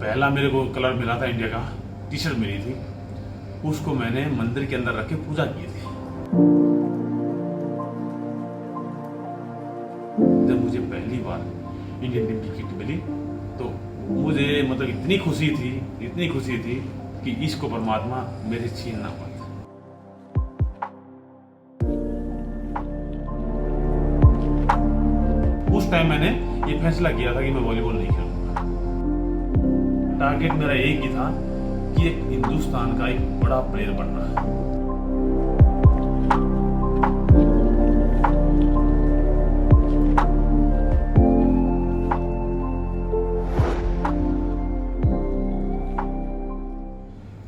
पहला मेरे को कलर मिला था इंडिया का, टी शर्ट मिली थी, उसको मैंने मंदिर के अंदर रख के पूजा की थी। जब मुझे पहली बार इंडियन टीम की किट मिली तो मुझे मतलब इतनी खुशी थी कि इसको परमात्मा मेरे छीन ना पाता। उस टाइम मैंने ये फैसला किया था कि मैं वॉलीबॉल नहीं खेलूंगा। टारगेट मेरा एक ही था कि एक हिंदुस्तान का एक बड़ा प्लेयर बनना।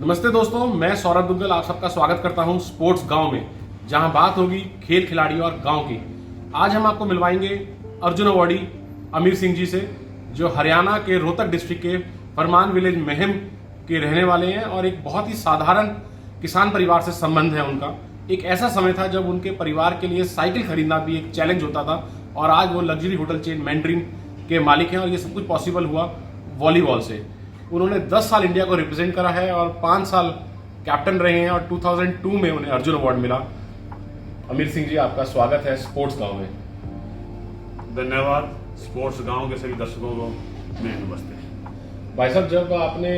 नमस्ते दोस्तों, मैं सौरभ दुग्गल आप सबका स्वागत करता हूं स्पोर्ट्स गांव में, जहां बात होगी खेल खिलाड़ी और गांव की। आज हम आपको मिलवाएंगे अर्जुन अवार्डी अमीर सिंह जी से, जो हरियाणा के रोहतक डिस्ट्रिक्ट के फरमान विलेज महम के रहने वाले हैं और एक बहुत ही साधारण किसान परिवार से संबंध है उनका। एक ऐसा समय था जब उनके परिवार के लिए साइकिल खरीदना भी एक चैलेंज होता था और आज वो लग्जरी होटल चेन मैंड्रीन के मालिक हैं और ये सब कुछ पॉसिबल हुआ वॉलीबॉल से। उन्होंने 10 साल इंडिया को रिप्रेजेंट करा है और 5 साल कैप्टन रहे हैं और 2002 में उन्हें अर्जुन अवार्ड मिला। अमीर सिंह जी, आपका स्वागत है स्पोर्ट्स गांव में। धन्यवाद। स्पोर्ट्स गांव के सभी दर्शकों को मेरे नमस्ते। भाई साहब, जब आपने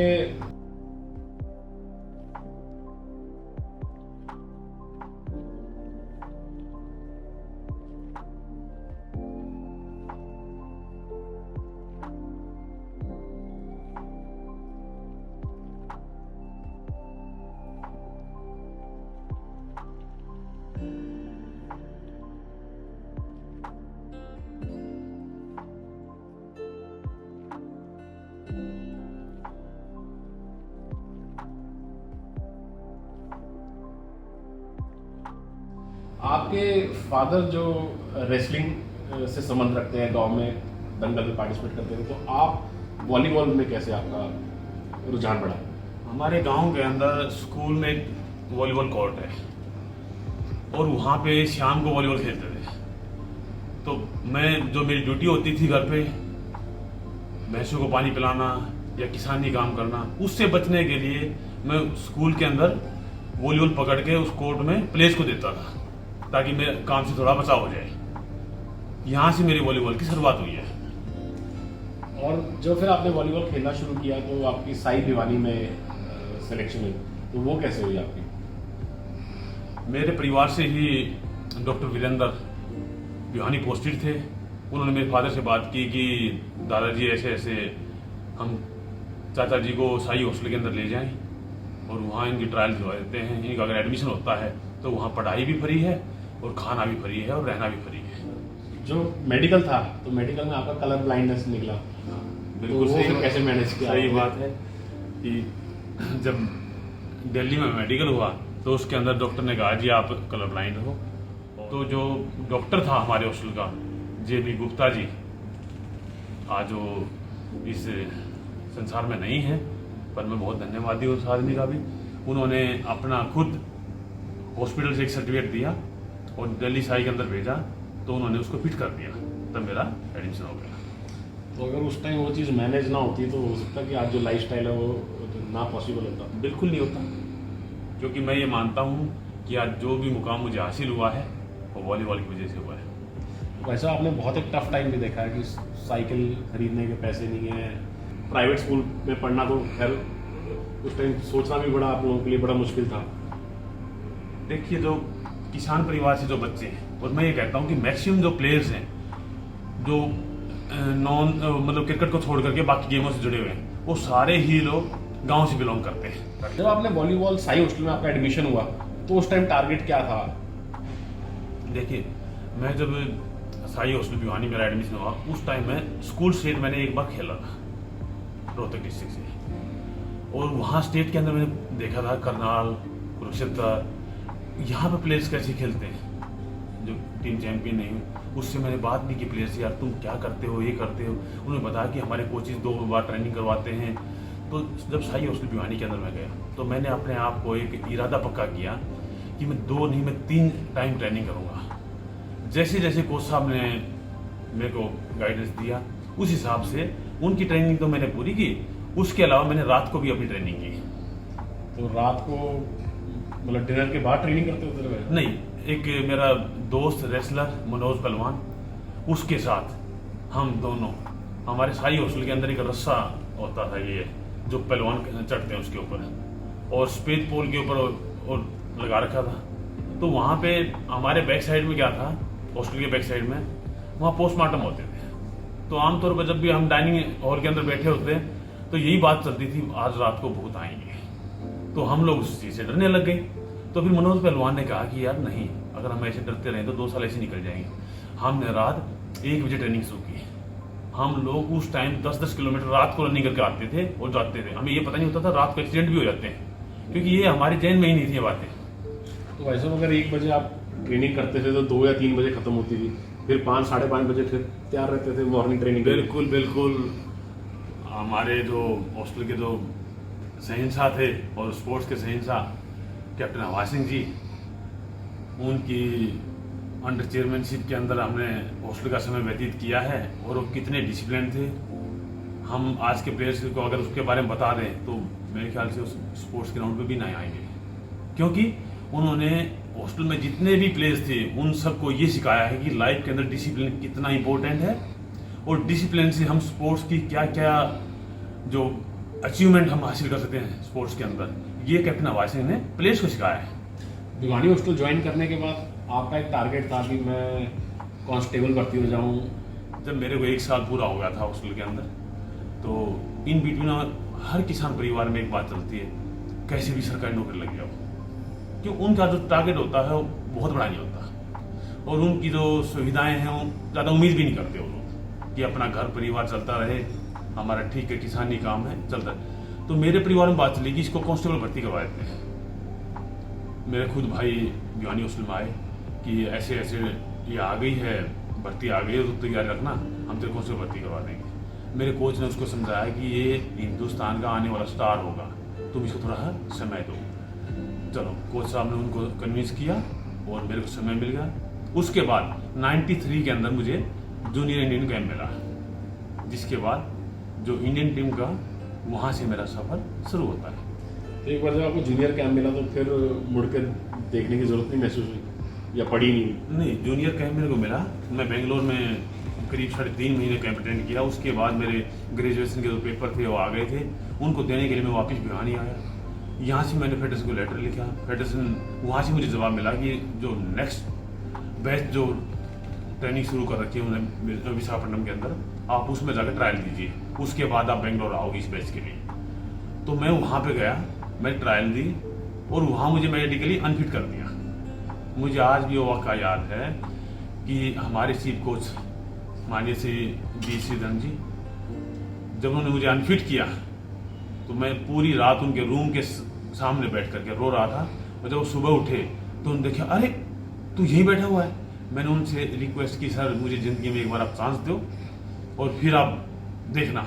आपके फादर जो रेसलिंग से संबंध रखते हैं, गांव में दंगल में पार्टिसिपेट करते थे, तो आप वॉलीबॉल में कैसे आपका रुझान बढ़ा? हमारे गांव के अंदर स्कूल में एक वॉलीबॉल कोर्ट है और वहाँ पे शाम को वॉलीबॉल खेलते थे। तो मैं जो मेरी ड्यूटी होती थी घर पे, भैंसों को पानी पिलाना या किसानी काम करना, उससे बचने के लिए मैं स्कूल के अंदर वॉलीबॉल पकड़ के उस कोर्ट में प्लेयर्स को देता था ताकि मेरे काम से थोड़ा बचाव हो जाए। यहाँ से मेरी वॉलीबॉल की शुरुआत हुई है। और जो फिर आपने वॉलीबॉल खेलना शुरू किया तो आपकी साई भिवानी में सिलेक्शन हुई, तो वो कैसे हुई आपकी? मेरे परिवार से ही डॉक्टर वीरेंद्र भिवानी पोस्टेड थे। उन्होंने मेरे फादर से बात की कि दादाजी ऐसे ऐसे हम चाचा जी को साई हॉस्टल के अंदर ले जाएं और वहाँ इनकी ट्रायल करवा देते हैं। इनका अगर एडमिशन होता है तो वहाँ पढ़ाई भी फ्री है और खाना भी फ्री है और रहना भी फ्री है। जो मेडिकल था, तो मेडिकल में आपका कलर ब्लाइंडनेस निकला, बिल्कुल तो सही। कैसे मैनेज किया? सही बात है कि जब दिल्ली में मेडिकल हुआ तो उसके अंदर डॉक्टर ने कहा जी आप कलर ब्लाइंड हो। तो जो डॉक्टर था हमारे हॉस्टल का, JB गुप्ता जी, आज वो इस संसार में नहीं है, पर मैं बहुत धन्यवादी हूँ उस आदमी का भी। उन्होंने अपना खुद हॉस्पिटल से एक सर्टिफिकेट दिया और दिल्ली साई के अंदर भेजा, तो उन्होंने उसको फिट कर दिया, तब मेरा एडमिशन हो गया। तो अगर उस टाइम वो चीज़ मैनेज ना होती तो हो सकता कि आज जो लाइफस्टाइल है वो ना पॉसिबल होता? बिल्कुल नहीं होता, क्योंकि मैं ये मानता हूँ कि आज जो भी मुकाम मुझे हासिल हुआ है वो वॉलीबॉल की वजह से हुआ है। वैसे आपने बहुत एक टफ टाइम भी देखा है कि साइकिल खरीदने के पैसे नहीं है, प्राइवेट स्कूल में पढ़ना तो खैर उस टाइम सोचना भी बड़ा आप लोगों के लिए बड़ा मुश्किल था। देखिए, जो किसान परिवार से जो बच्चे हैं, और मैं ये कहता हूँ कि मैक्सिमम जो प्लेयर्स हैं जो मतलब क्रिकेट को छोड़ करके बाकी गेमों से जुड़े हुए हैं, वो सारे ही लोग गांव से बिलोंग करते हैं। जब आपने वॉलीबॉल साई हॉस्टल में आपका एडमिशन हुआ तो उस टाइम टारगेट क्या था? देखिए, मैं जब साई हॉस्टल भिवानी मेरा एडमिशन हुआ, उस टाइम में स्कूल स्टेट मैंने एक बार खेला था रोहतक डिस्ट्रिक्ट से, और वहाँ स्टेट के अंदर मैंने देखा था करनाल, कुरुक्षेत्र, यहाँ पे प्लेयर्स कैसे खेलते हैं जो टीम चैंपियन नहीं हुई। उससे मैंने बात भी की प्लेयर से, यार तुम क्या करते हो, ये करते हो। उन्होंने बताया कि हमारे कोचेज 2 बार ट्रेनिंग करवाते हैं। तो जब साई हॉस्टल भिवानी के अंदर मैं गया तो मैंने अपने आप को एक इरादा पक्का किया कि मैं 2 नहीं, मैं 3 टाइम ट्रेनिंग करूँगा। जैसे जैसे कोच साहब ने मेरे को गाइडेंस दिया, उस हिसाब से उनकी ट्रेनिंग तो मैंने पूरी की उसके अलावा मैंने रात को भी अपनी ट्रेनिंग की। तो रात को मतलब डिनर के बाद ट्रेनिंग करते होते रहे? नहीं, एक मेरा दोस्त रेसलर मनोज पहलवान, उसके साथ हम दोनों, हमारे साई हॉस्टल के अंदर एक रस्सा होता था, ये जो पहलवान चढ़ते हैं उसके ऊपर, और सफेद पोल के ऊपर और लगा रखा था। तो वहाँ पे हमारे बैक साइड में क्या था, हॉस्टल के बैक साइड में वहाँ पोस्टमार्टम होते थे। तो आमतौर पर जब भी हम डाइनिंग हॉल के अंदर बैठे होते तो यही बात चलती थी, आज रात को भूत आएंगे। तो हम लोग उस चीज़ से डरने लग गए। तो फिर मनोज पहलवान ने कहा कि यार नहीं, अगर हम ऐसे डरते रहे तो 2 साल ऐसे निकल जाएंगे। हमने रात 1 बजे ट्रेनिंग शुरू की। हम लोग उस टाइम 10-10 किलोमीटर रात को रनिंग करके आते थे और जाते थे। हमें ये पता नहीं होता था रात को एक्सीडेंट भी हो जाते हैं, क्योंकि ये हमारे जहन में ही नहीं थी ये बातें। तो भाई साहब अगर 1 बजे आप ट्रेनिंग करते थे तो 2 या 3 बजे खत्म होती थी, फिर 5 साढ़े 5 बजे फिर तैयार रहते थे मॉर्निंग ट्रेनिंग के लिए? बिल्कुल बिल्कुल। हमारे जो हॉस्टल के जो शहंशाह थे और स्पोर्ट्स के शहंशाह कैप्टन हवा सिंह जी, उनकी अंडर चेयरमैनशिप के अंदर हमने हॉस्टल का समय व्यतीत किया है। और वो कितने डिसिप्लिन थे, हम आज के प्लेयर्स को अगर उसके बारे में बता दें तो मेरे ख्याल से उस स्पोर्ट्स ग्राउंड पे भी नहीं आएंगे, क्योंकि उन्होंने हॉस्टल में जितने भी प्लेयर्स थे उन सबको ये सिखाया है कि लाइफ के अंदर डिसिप्लिन कितना इंपॉर्टेंट है, और डिसिप्लिन से हम स्पोर्ट्स की क्या क्या जो अचीवमेंट हम हासिल कर सकते हैं स्पोर्ट्स के अंदर, ये कैप्टन हवा सिंह ने प्लेयर्स को सिखाया है। भिवानी हॉस्टल ज्वाइन करने के बाद आपका एक टारगेट था कि मैं कांस्टेबल भर्ती हो जाऊं। जब मेरे को 1 साल पूरा हो गया था हॉस्टल के अंदर, तो इन बिटवीन हर किसान परिवार में एक बात चलती है, कैसे भी सरकारी नौकरी लग जाओ, क्यों उनका जो टारगेट होता है वो बहुत बड़ा नहीं होता, और उनकी जो सुविधाएं हैं वो ज़्यादा उम्मीद भी नहीं करते वो लोग कि अपना घर परिवार चलता रहे, हमारा ठीक है किसानी काम है चलता है। तो मेरे परिवार में बात चली कि इसको कांस्टेबल भर्ती करवा देते हैं। मेरे खुद भाई भिवानी हॉस्टल में आए कि ऐसे ऐसे ये आ गई है, भर्ती आ गई है, तो तैयारी रखना, हम तेरे कांस्टेबल भर्ती करवा देंगे। मेरे कोच ने उसको समझाया कि ये हिंदुस्तान का आने वाला स्टार होगा, तुम इसको थोड़ा समय दो। चलो, कोच साहब ने उनको कन्विंस किया और मेरे को समय मिल गया। उसके बाद 93 के अंदर मुझे जूनियर इंडियन कैंप मिला, जिसके बाद जो इंडियन टीम का वहाँ से मेरा सफर शुरू होता है। तो एक बार जब आपको जूनियर कैंप मिला तो फिर मुड़ के देखने की जरूरत नहीं महसूस हुई या पड़ी नहीं? नहीं, जूनियर कैंप मेरे को मिला। मैं बेंगलोर में करीब 3.5 महीने कैंप अटेंड किया। उसके बाद मेरे ग्रेजुएशन के जो पेपर थे वो आ गए थे, उनको देने के लिए मैं वापस भिवानी आया। यहाँ से मैंने फेडरेशन को लेटर लिखा। फेडरेशन वहाँ से मुझे जवाब मिला कि जो नेक्स्ट बैच जो ट्रेनिंग शुरू कर रखी है उन्होंने विशाखापट्टनम के अंदर, आप उसमें जाकर ट्रायल दीजिए, उसके बाद आप बेंगलोर आओगे इस बैच के लिए। तो मैं वहाँ पे गया, मैं ट्रायल दी और वहाँ मुझे मेडिकली अनफिट कर दिया। मुझे आज भी वो वाक़ा याद है कि हमारे चीफ कोच माननीय श्री बी श्रीधरन जी, जब उन्होंने मुझे अनफिट किया तो मैं पूरी रात उनके रूम के सामने बैठ करके रो रहा था। और जब वो सुबह उठे तो उन्होंने देखा, अरे तू यहीं बैठा हुआ है। मैंने उनसे रिक्वेस्ट की, सर मुझे ज़िंदगी में एक बार आप चांस दो और फिर आप देखना।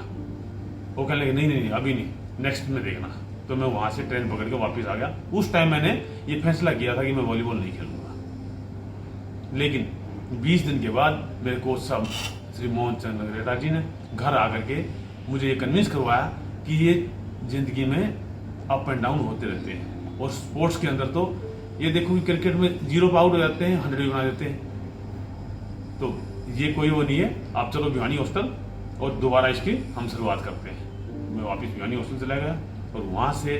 वो कहने लगे नहीं नहीं नहीं अभी नहीं, नेक्स्ट में देखना। तो मैं वहाँ से ट्रेन पकड़ के वापस आ गया। उस टाइम मैंने ये फैसला किया था कि मैं वॉलीबॉल नहीं खेलूंगा। लेकिन 20 दिन के बाद मेरे कोच साहब श्री मोहन चंद नगरेटा जी ने घर आकर के मुझे ये कन्विंस करवाया कि ये ज़िंदगी में अप एंड डाउन होते रहते हैं, और स्पोर्ट्स के अंदर तो ये देखो कि क्रिकेट में 0 पे आउट हो जाते हैं, 100 भी बना देते हैं। तो ये कोई वो नहीं है, आप चलो भिवानी हॉस्टल और दोबारा इसकी हम शुरुआत करते हैं। मैं वापस भिवानी हॉस्टल चला गया और वहाँ से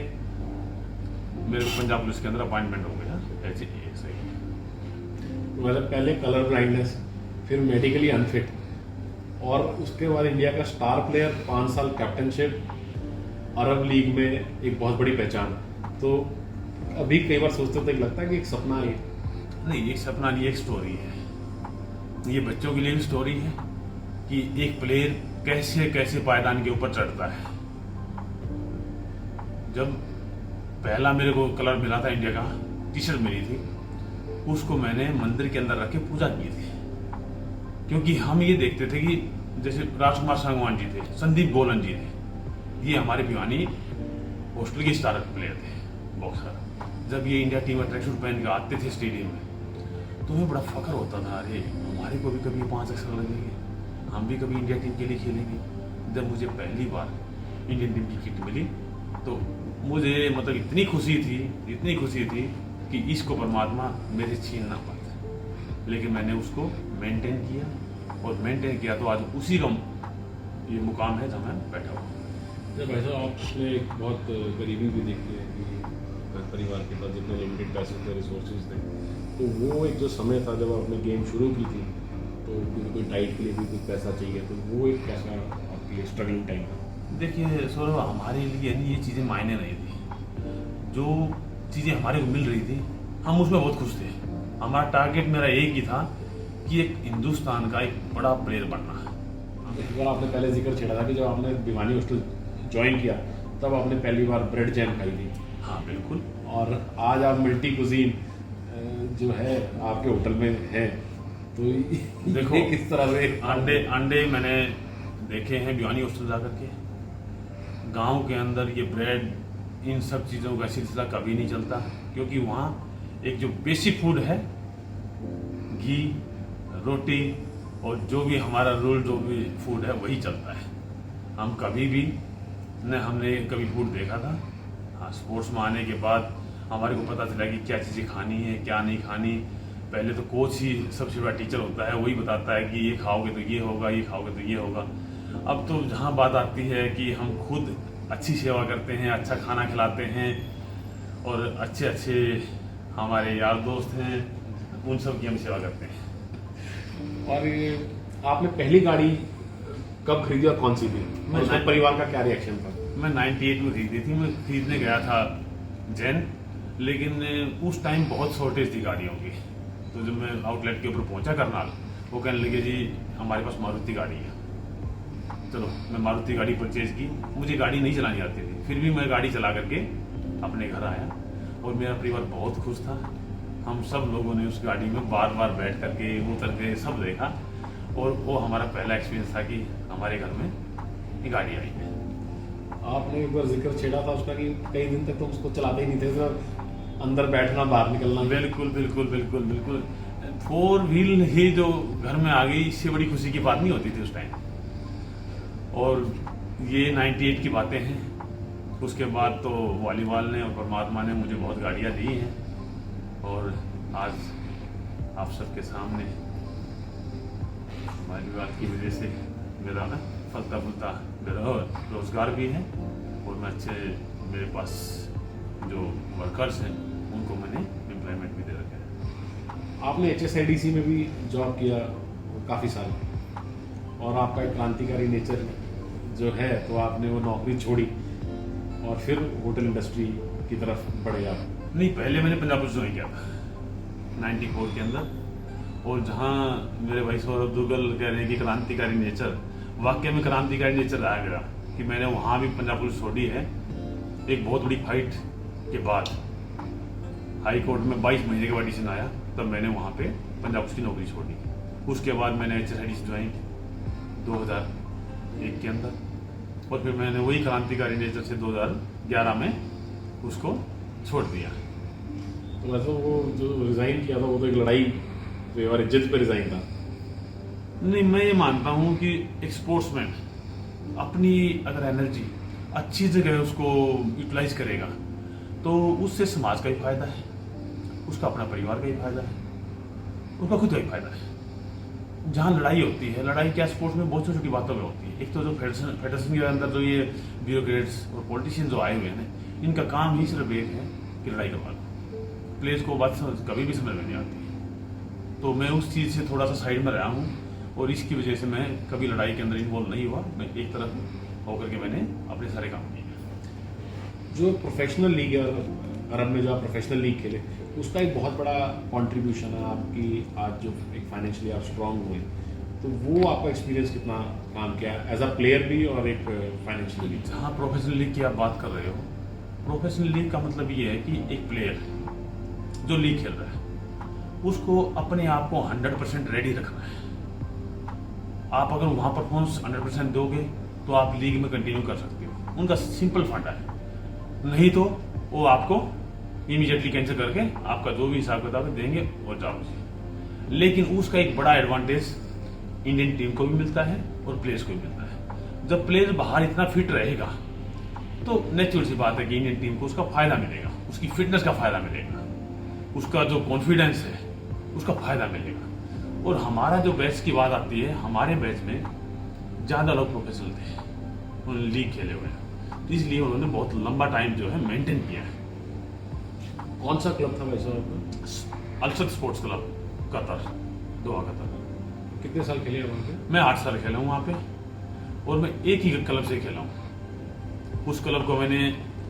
मेरे को पंजाब पुलिस के अंदर अपॉइंटमेंट हो गया ऐसे सही। मतलब पहले कलर ब्लाइंडनेस, फिर मेडिकली अनफिट, और उसके बाद इंडिया का स्टार प्लेयर, 5 साल कैप्टनशिप, अरब लीग में एक बहुत बड़ी पहचान। तो अभी कई बार सोचते तो लगता है कि एक सपना है। नहीं, एक सपना नहीं, एक स्टोरी है। ये बच्चों के लिए भी स्टोरी है कि एक प्लेयर कैसे कैसे पायदान के ऊपर चढ़ता है। जब पहला मेरे को कलर मिला था, इंडिया का टी शर्ट मिली थी, उसको मैंने मंदिर के अंदर रख के पूजा की थी, क्योंकि हम ये देखते थे कि जैसे राजकुमार सांगवान जी थे, संदीप गोलन जी थे, ये हमारे भिवानी हॉस्टल के स्टार प्लेयर थे बॉक्सर। जब ये इंडिया टीम में ट्रैकसूट पहन के आते थे स्टेडियम में तो हमें बड़ा फख्र होता था, अरे हमारे को भी कभी 5 अक्षर लगेंगे, हम भी कभी इंडिया टीम के लिए खेलेंगे। जब मुझे पहली बार इंडियन टीम की किट मिली, तो मुझे मतलब इतनी खुशी थी कि इसको परमात्मा मेरे छीन ना पाता। लेकिन मैंने उसको मेंटेन किया तो आज उसी का ये मुकाम है जहाँ मैं बैठा हुआ। जब ऐसा आपने एक बहुत करीबी भी देखी है कि घर परिवार के पास जितने लिमिटेड पैसे थे, रिसोर्सेज थे, तो वो एक जो समय था जब आपने गेम शुरू की थी, तो कोई डाइट के लिए भी कुछ पैसा चाहिए, तो वो एक कैसा आपके लिए स्ट्रगलिंग टाइम था? देखिए सौरभ, हमारे लिए ये चीज़ें मायने नहीं थी। जो चीज़ें हमारे को मिल रही थी हम उसमें बहुत खुश थे। हमारा टारगेट मेरा एक ही था कि एक हिंदुस्तान का एक बड़ा प्लेयर बनना है। एक बार आपने पहले जिक्र छेड़ा था कि जब आपने भिवानी हॉस्टल ज्वाइन किया तब आपने पहली बार ब्रेड जैम खाई थी। हाँ बिल्कुल। और आज आप मल्टी कुजीन जो है आपके होटल में है, तो देखो ये किस तरह से अंडे मैंने देखे हैं भिवानी हॉस्टल जा करके। गांव के अंदर ये ब्रेड इन सब चीज़ों का सिलसिला कभी नहीं चलता, क्योंकि वहाँ एक जो बेसिक फूड है, घी, रोटी और जो भी हमारा रोल जो भी फूड है वही चलता है। हम कभी भी न हमने कभी फूड देखा था। हाँ, स्पोर्ट्स में आने के बाद हमारे को पता चला कि क्या चीज़ें खानी है क्या नहीं खानी। पहले तो कोच ही सबसे बड़ा टीचर होता है, वही बताता है कि ये खाओगे तो ये होगा, ये खाओगे तो ये होगा। अब तो जहाँ बात आती है कि हम खुद अच्छी सेवा करते हैं, अच्छा खाना खिलाते हैं और अच्छे हमारे यार दोस्त हैं, उन सब की हम सेवा करते हैं। और ये आपने पहली गाड़ी कब खरीदी और कौन सी थी? मैं उसका परिवार का क्या रिएक्शन था? मैं 98 में खरीदी थी। मैं खरीदने गया था जैन, लेकिन उस टाइम बहुत शॉर्टेज थी गाड़ियों की। तो जब मैं आउटलेट के ऊपर पहुंचा करनाल, वो कहने लगे जी हमारे पास मारुति गाड़ी है। चलो मैं मारुति गाड़ी परचेज की। मुझे गाड़ी नहीं चलानी आती थी, फिर भी मैं गाड़ी चला करके अपने घर आया और मेरा परिवार बहुत खुश था। हम सब लोगों ने उस गाड़ी में बार बार बैठ करके उतर के सब देखा और वो हमारा पहला एक्सपीरियंस था कि हमारे घर में ये गाड़ी आई है। आपने एक बार जिक्र छेड़ा था उसका कि कई दिन तक तो उसको चलाते ही नहीं थे, सिर्फ अंदर बैठना बाहर निकलना। बिल्कुल 4 व्हील ही जो घर में आ गई, इससे बड़ी खुशी की बात नहीं होती थी उस टाइम। और ये 98 की बातें हैं। उसके बाद तो वॉलीबॉल ने और परमात्मा ने मुझे बहुत गाड़ियाँ दी हैं और आज आप सबके सामने वॉलीबॉल की वजह से मेरा ना फलता फूलता मेरा रोजगार भी है और मैं मेरे पास जो वर्कर्स हैं उनको मैंने एम्प्लॉयमेंट भी दे रखा है। आपने HSIDC में भी जॉब किया काफ़ी साल, और आपका एक क्रांतिकारी नेचर जो है, तो आपने वो नौकरी छोड़ी और फिर होटल इंडस्ट्री की तरफ बढ़े आप। नहीं, पहले मैंने पंजाब पुलिस ज्वाइन किया था 94 के अंदर। और जहाँ मेरे भाई सौरभ दुग्गल कह रहे हैं कि क्रांतिकारी नेचर, वाकई में क्रांतिकारी नेचर रहा मेरा कि मैंने वहाँ भी पंजाब पुलिस छोड़ी है। एक बहुत बड़ी फाइट के बाद हाई कोर्ट में 22 महीने के बाद डिसीजन आया, तब मैंने वहाँ पे पंजाब पुलिस की नौकरी छोड़ी। उसके बाद मैंने HSIDC ज्वाइन की 2001 के अंदर और फिर मैंने वही क्रांतिकारी नेचर से 2011 में उसको छोड़ दिया। तो वैसे वो जो रिज़ाइन किया था वो तो एक लड़ाई पे और इज्जत पे रिज़ाइन था। नहीं, मैं ये मानता हूँ कि एक स्पोर्ट्समैन अपनी अगर एनर्जी अच्छी जगह उसको यूटिलाइज करेगा तो उससे समाज का ही फायदा है, उसका अपना परिवार का ही फायदा है, उसका खुद का ही फायदा है। जहाँ लड़ाई होती है, लड़ाई क्या स्पोर्ट्स में बहुत छोटी छोटी बातों में होती है। एक तो जो फेडरेशन के अंदर जो ये ब्यूरोक्रेट्स और पॉलिटिशियन जो आए हुए हैं, इनका काम ही सिर्फ एक है कि लड़ाई करवा लो। प्लेयर्स को बात कभी भी समझ में नहीं आती। तो मैं उस चीज़ से थोड़ा सा साइड में रहा हूँ और इसकी वजह से मैं कभी लड़ाई के अंदर इन्वॉल्व नहीं हुआ। मैं एक तरफ होकर के मैंने अपने सारे काम किए। जो प्रोफेशनल लीग है अरब में, जो आप प्रोफेशनल लीग खेले, उसका एक बहुत बड़ा कंट्रीब्यूशन है आपकी आज जो एक फाइनेंशियली आप स्ट्रांग हुए, तो वो आपका एक्सपीरियंस कितना काम किया एज अ प्लेयर भी और एक फाइनेंशियली? जहाँ प्रोफेशनल लीग की आप बात कर रहे हो, प्रोफेशनल लीग का मतलब ये है कि एक प्लेयर जो लीग खेल रहा है उसको अपने आप को 100% रेडी रखना है। आप अगर वहाँ परफॉर्मेंस 100% दोगे तो आप लीग में कंटिन्यू कर सकते हो। उनका सिंपल फंडा है, नहीं तो वो आपको इमीडिएटली कैंसिल करके आपका जो भी हिसाब किताब है देंगे और जाओ। लेकिन उसका एक बड़ा एडवांटेज इंडियन टीम को भी मिलता है और प्लेयर्स को भी मिलता है। जब प्लेयर बाहर इतना फिट रहेगा तो नेचुरल सी बात है कि इंडियन टीम को उसका फायदा मिलेगा, उसकी फिटनेस का फायदा मिलेगा, उसका जो कॉन्फिडेंस है उसका फायदा मिलेगा। और हमारा जो बैच की बात आती है, हमारे बैच में ज़्यादा लोग प्रोफेशनल थे, उन्होंने लीग खेले हुए हैं, तो इसलिए उन्होंने बहुत लंबा टाइम जो है मेंटेन किया है। कौन सा क्लब था वैसे आपका? Al Sadd sports club Qatar, Doha Qatar. कितने साल खेले हैं वहाँ पे? मैं 8 साल खेला हूँ वहाँ पे, और मैं एक ही क्लब से खेला हूँ। उस क्लब को मैंने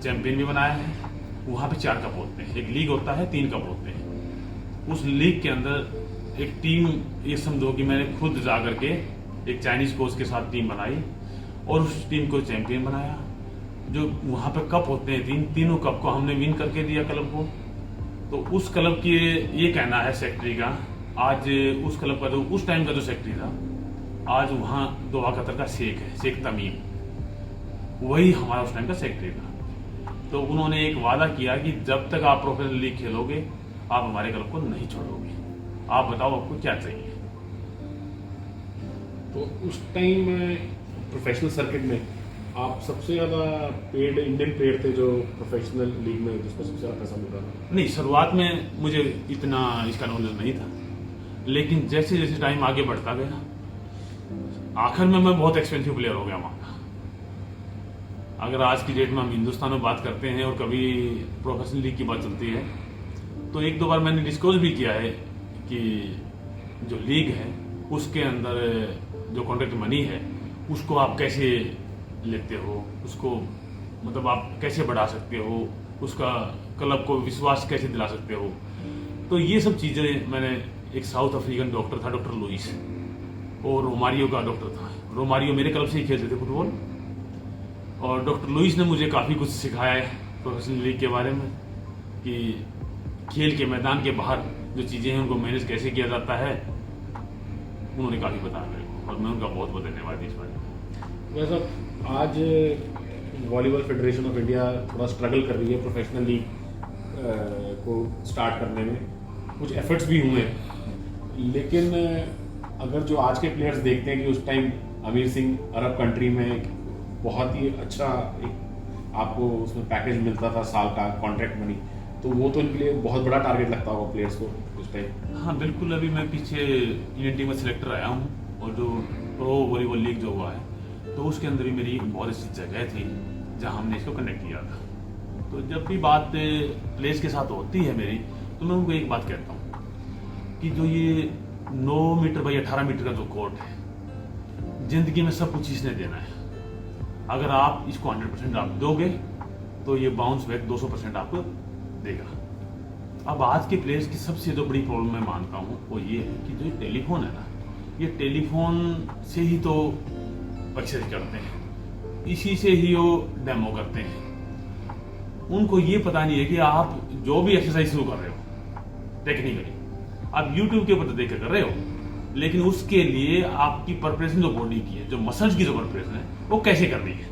चैंपियन भी बनाया है। वहाँ पे 4 कप होते हैं, एक लीग होता है, 3 कप होते हैं। उस लीग के अंदर एक टीम, ये समझो कि मैंने खुद जा करके एक चाइनीज कोच के साथ टीम बनाई और उस टीम को चैंपियन बनाया। जो वहाँ पे कप होते हैं, तीनों कप को हमने विन करके दिया क्लब को। तो उस क्लब की ये कहना है सेक्रेटरी का, आज उस क्लब का जो उस टाइम का जो सेक्रेटरी था, आज वहाँ दोहा कतर का शेख है, शेख तमीम, वही हमारा उस टाइम का सेक्रेटरी था। तो उन्होंने एक वादा किया कि जब तक आप प्रोफेशनल लीग खेलोगे आप हमारे क्लब को नहीं छोड़ोगे, आप बताओ आपको क्या चाहिए। तो उस टाइम प्रोफेशनल सर्किट में आप सबसे ज़्यादा पेड इंडियन प्लेयर थे जो प्रोफेशनल लीग में जिसको सबसे ज़्यादा पैसा मिल रहा था? नहीं, शुरुआत में मुझे इतना इसका नॉलेज नहीं था, लेकिन जैसे जैसे टाइम आगे बढ़ता गया, आखिर में मैं बहुत एक्सपेंसिव प्लेयर हो गया वहाँ का। अगर आज की डेट में हम हिंदुस्तान में बात करते हैं और कभी प्रोफेशनल लीग की बात चलती है, तो 1-2 बार मैंने डिस्कस भी किया है कि जो लीग है उसके अंदर जो कॉन्ट्रैक्ट मनी है उसको आप कैसे लेते हो, उसको मतलब आप कैसे बढ़ा सकते हो, उसका क्लब को विश्वास कैसे दिला सकते हो। तो ये सब चीज़ें मैंने, एक साउथ अफ्रीकन डॉक्टर था, डॉक्टर लुइस, और रोमारियो का डॉक्टर था। रोमारियो मेरे क्लब से ही खेलते थे फुटबॉल, और डॉक्टर लुइस ने मुझे काफ़ी कुछ सिखाया है प्रोफेशनल लीग के बारे में, कि खेल के मैदान के बाहर जो चीज़ें हैं उनको मैनेज कैसे किया जाता है। उन्होंने काफ़ी बताया मेरे को, और मैं उनका बहुत बहुत धन्यवाद इस बारे में। वैसे आज वॉलीबॉल फेडरेशन ऑफ इंडिया थोड़ा स्ट्रगल कर रही है प्रोफेशनल लीग को स्टार्ट करने में, कुछ एफर्ट्स भी हुए हैं, लेकिन अगर जो आज के प्लेयर्स देखते हैं कि उस time Aamir Singh Arab country में एक बहुत ही अच्छा एक आपको उसमें पैकेज मिलता था साल का कॉन्ट्रैक्ट मनी, तो वो तो इनके लिए बहुत बड़ा टारगेट लगता होगा प्लेयर्स को उस टाइम। हाँ बिल्कुल, अभी मैं पीछे इंडियन टीम में सिलेक्टर आया हूँ, और जो प्रो वॉलीबॉल लीग जो हुआ है तो उसके अंदर भी मेरी बहुत अच्छी जगह थी जहाँ हमने इसको कनेक्ट किया था। तो जब भी बात प्लेयर्स के साथ होती है मेरी, तो मैं उनको एक बात कहता हूँ कि जो ये 9 मीटर बाई 18 मीटर का जो कोर्ट है, जिंदगी में सब कुछ इसने देना है। अगर आप इसको 100% आप दोगे तो ये बाउंस बैक 200% आपको देगा। अब आज के प्लेयर्स की सबसे जो बड़ी प्रॉब्लम मैं मानता हूँ वो ये है कि जो टेलीफोन है ना, ये टेलीफोन से ही तो एक्सरसाइज करते हैं, इसी से ही वो डेमो करते हैं। उनको ये पता नहीं है कि आप जो भी एक्सरसाइज शुरू कर रहे हो टेक्निकली आप यूट्यूब के ऊपर तो देख कर रहे हो, लेकिन उसके लिए आपकी प्रिपरेशन जो बॉडी की है, जो मसल्स की जो प्रिपरेशन है, वो कैसे करनी है।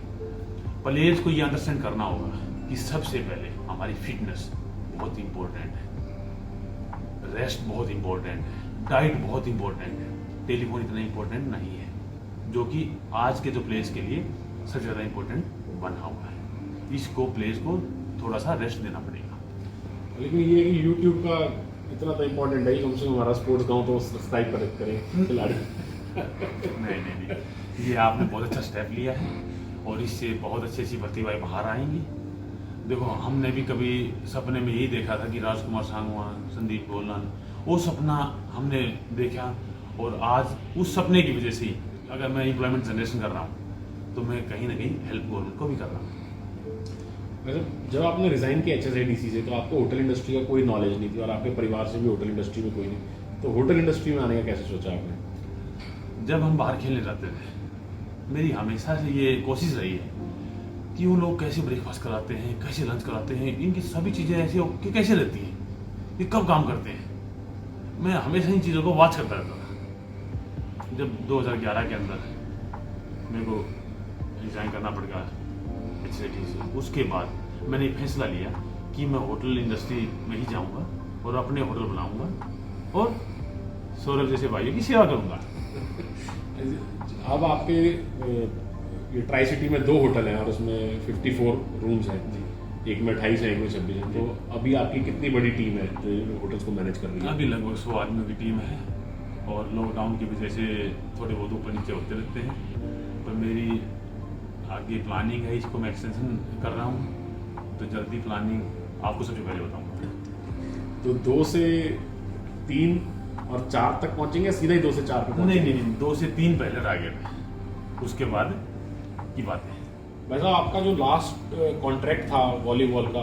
प्लेयर्स को ये अंडरस्टैंड करना होगा कि सबसे पहले हमारी फिटनेस बहुत इंपॉर्टेंट है, रेस्ट बहुत इंपॉर्टेंट है, डाइट बहुत इंपॉर्टेंट है। टेलीफोन इतना इंपॉर्टेंट नहीं है, जो कि आज के जो प्लेयर्स के लिए सबसे ज़्यादा इंपॉर्टेंट बना हुआ है। इसको प्लेयर्स को थोड़ा सा रेस्ट देना पड़ेगा। लेकिन ये है कि यूट्यूब का इतना तो इम्पोर्टेंट है, कम से कम हमारा स्पोर्ट्स गाँव तो सब्सक्राइब करें खिलाड़ी। नहीं, ये आपने बहुत अच्छा स्टेप लिया है, और इससे बहुत अच्छी अच्छी प्रतिभाएं बाहर आएंगी। देखो, हमने भी कभी सपने में यही देखा था कि राजकुमार सांगवान, संदीप गोलन, वो सपना हमने देखा, और आज उस सपने की वजह से ही अगर मैं एम्प्लॉयमेंट जनरेशन कर रहा हूँ तो मैं कहीं ना कहीं हेल्प गवर्नमेंट को भी कर रहा हूँ। वैसे जब आपने रिजाइन किया HSIDC से, तो आपको होटल इंडस्ट्री का कोई नॉलेज नहीं थी, और आपके परिवार से भी होटल इंडस्ट्री में कोई नहीं, तो होटल इंडस्ट्री में आने का कैसे सोचा आपने? जब हम बाहर खेलने जाते थे, मेरी हमेशा से ये कोशिश रही है कि वो लोग कैसे ब्रेकफास्ट कराते हैं, कैसे लंच कराते हैं, इनकी सभी चीज़ें ऐसे कि कैसे रहती हैं, ये कब काम करते हैं। मैं हमेशा इन चीज़ों को वॉच करता रहता था। जब 2011 के अंदर मेरे को रिजाइन करना पड़ गया HSIDC से, उसके बाद मैंने फैसला लिया कि मैं होटल इंडस्ट्री में ही जाऊंगा और अपने होटल बनाऊंगा और सौरभ जैसे भाइयों की सेवा करूंगा। अब आपके ये ट्राई सिटी में 2 होटल हैं और उसमें 54 रूम्स हैं, एक में 28 है, एक में 26 है। तो अभी आपकी कितनी बड़ी टीम है जो होटल्स को मैनेज कर रही है? अभी लगभग 100 आदमियों की टीम है और लॉकडाउन की वजह से थोड़े बहुत ऊपर नीचे होते रहते हैं, पर मेरी आगे प्लानिंग है, इसको मैं एक्सटेंशन कर रहा हूँ, तो जल्दी प्लानिंग आपको सबसे पहले बताऊँगा। तो 2 से 3 और 4 तक पहुँचेंगे या सीधा ही 2 से 4 पे पहुँचेंगे? नहीं, 2 से 3 पहले टारगेट है, उसके बाद की बात है। भाई साहब, आपका जो लास्ट कॉन्ट्रैक्ट था वॉलीबॉल का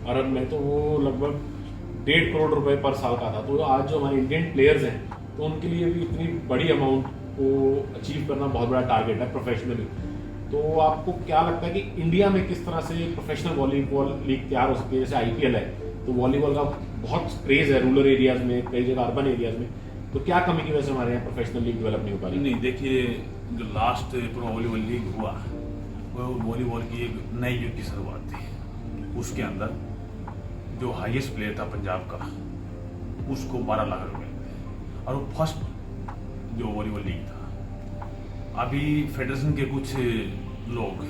अरब में, तो वो लगभग 1.5 करोड़ रुपए पर साल का था। तो आज जो हमारे इंडियन प्लेयर्स हैं, तो उनके लिए भी इतनी बड़ी अमाउंट को अचीव करना बहुत बड़ा टारगेट है प्रोफेशनली। तो आपको क्या लगता है कि इंडिया में किस तरह से प्रोफेशनल वॉलीबॉल लीग तैयार हो सकती है? जैसे IPL है, तो वॉलीबॉल का बहुत क्रेज है रूरल एरियाज में, कई जगह अर्बन एरियाज में, तो क्या कमी की वजह से हमारे यहाँ प्रोफेशनल लीग डेवलप नहीं हो पा रही? नहीं, देखिए, जो लास्ट प्रो वॉलीबॉल लीग हुआ वो वॉलीबॉल की एक नई युग की शुरुआत थी। उसके अंदर जो हाईएस्ट प्लेयर था पंजाब का, उसको 12 लाख रुपए मिले और वो फर्स्ट जो वॉलीबॉल लीग था। अभी फेडरेशन के कुछ लोग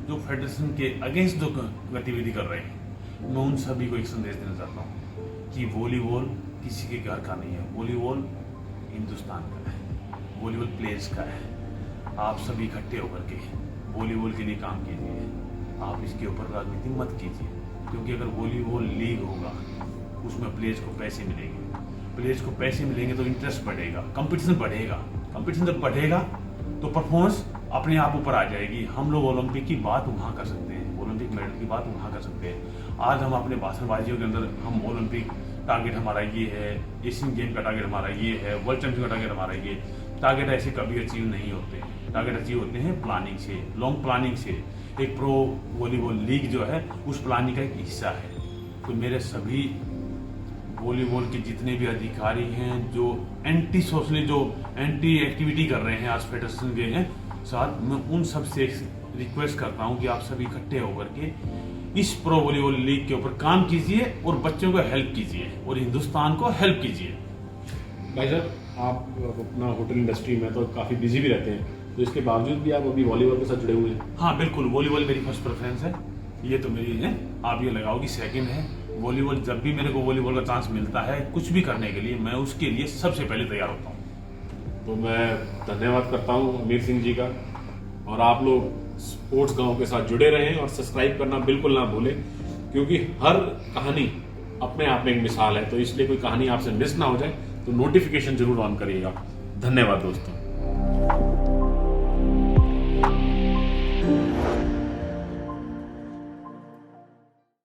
जो फेडरेशन के अगेंस्ट जो गतिविधि कर रहे हैं, मैं उन सभी को एक संदेश देना चाहता हूँ कि वॉलीबॉल किसी के घर का नहीं है, वॉलीबॉल हिंदुस्तान का है, वॉलीबॉल प्लेयर्स का है। आप सभी इकट्ठे होकर के वॉलीबॉल के लिए काम कीजिए, आप इसके ऊपर राजनीति मत कीजिए, क्योंकि अगर वॉलीबॉल लीग होगा उसमें प्लेयर्स को पैसे मिलेंगे, प्लेयर्स को पैसे मिलेंगे तो इंटरेस्ट बढ़ेगा, कंपटीशन बढ़ेगा, कंपटीशन जब बढ़ेगा तो परफॉर्मेंस अपने आप ऊपर आ जाएगी। हम लोग ओलंपिक की बात वहाँ कर सकते हैं, ओलंपिक मेडल की बात वहाँ कर सकते हैं। आज हम अपने भाषणबाजियों के अंदर हम ओलंपिक टारगेट हमारा ये है, एशियन गेम का टारगेट हमारा ये है, वर्ल्ड चैंपियन का टारगेट हमारा ये, टारगेट ऐसे कभी अचीव नहीं होते। टारगेट अचीव होते हैं प्लानिंग से, लॉन्ग प्लानिंग से। एक प्रो वॉलीबॉल लीग जो है उस प्लानिंग का एक हिस्सा है। तो मेरे सभी वॉलीबॉल के जितने भी अधिकारी हैं जो एंटी सोशली, जो एंटी एक्टिविटी कर रहे हैं आज फेडरेशन के साथ, मैं उन सब से रिक्वेस्ट करता हूं कि आप सभी इकट्ठे होकर के इस प्रो वॉलीबॉल लीग के ऊपर काम कीजिए और बच्चों को हेल्प कीजिए और हिंदुस्तान को हेल्प कीजिए। भाई साहब, आप अपना होटल इंडस्ट्री में तो काफ़ी बिजी भी रहते हैं, तो इसके बावजूद भी आप अभी वॉलीबॉल के साथ जुड़े हुए हैं? हाँ बिल्कुल, वॉलीबॉल मेरी फर्स्ट प्रेफरेंस है, ये तो मेरी है, आप ये लगाओ कि सेकंड है। वॉलीबॉल जब भी मेरे को वॉलीबॉल का चांस मिलता है कुछ भी करने के लिए, मैं उसके लिए सबसे पहले तैयार होता हूँ। तो मैं धन्यवाद करता हूँ अमीर सिंह जी का, और आप लोग स्पोर्ट्स गांव के साथ जुड़े रहें और सब्सक्राइब करना बिल्कुल ना भूलें, क्योंकि हर कहानी अपने आप में एक मिसाल है। तो इसलिए कोई कहानी आपसे मिस ना हो जाए तो नोटिफिकेशन जरूर ऑन करिएगा। धन्यवाद दोस्तों।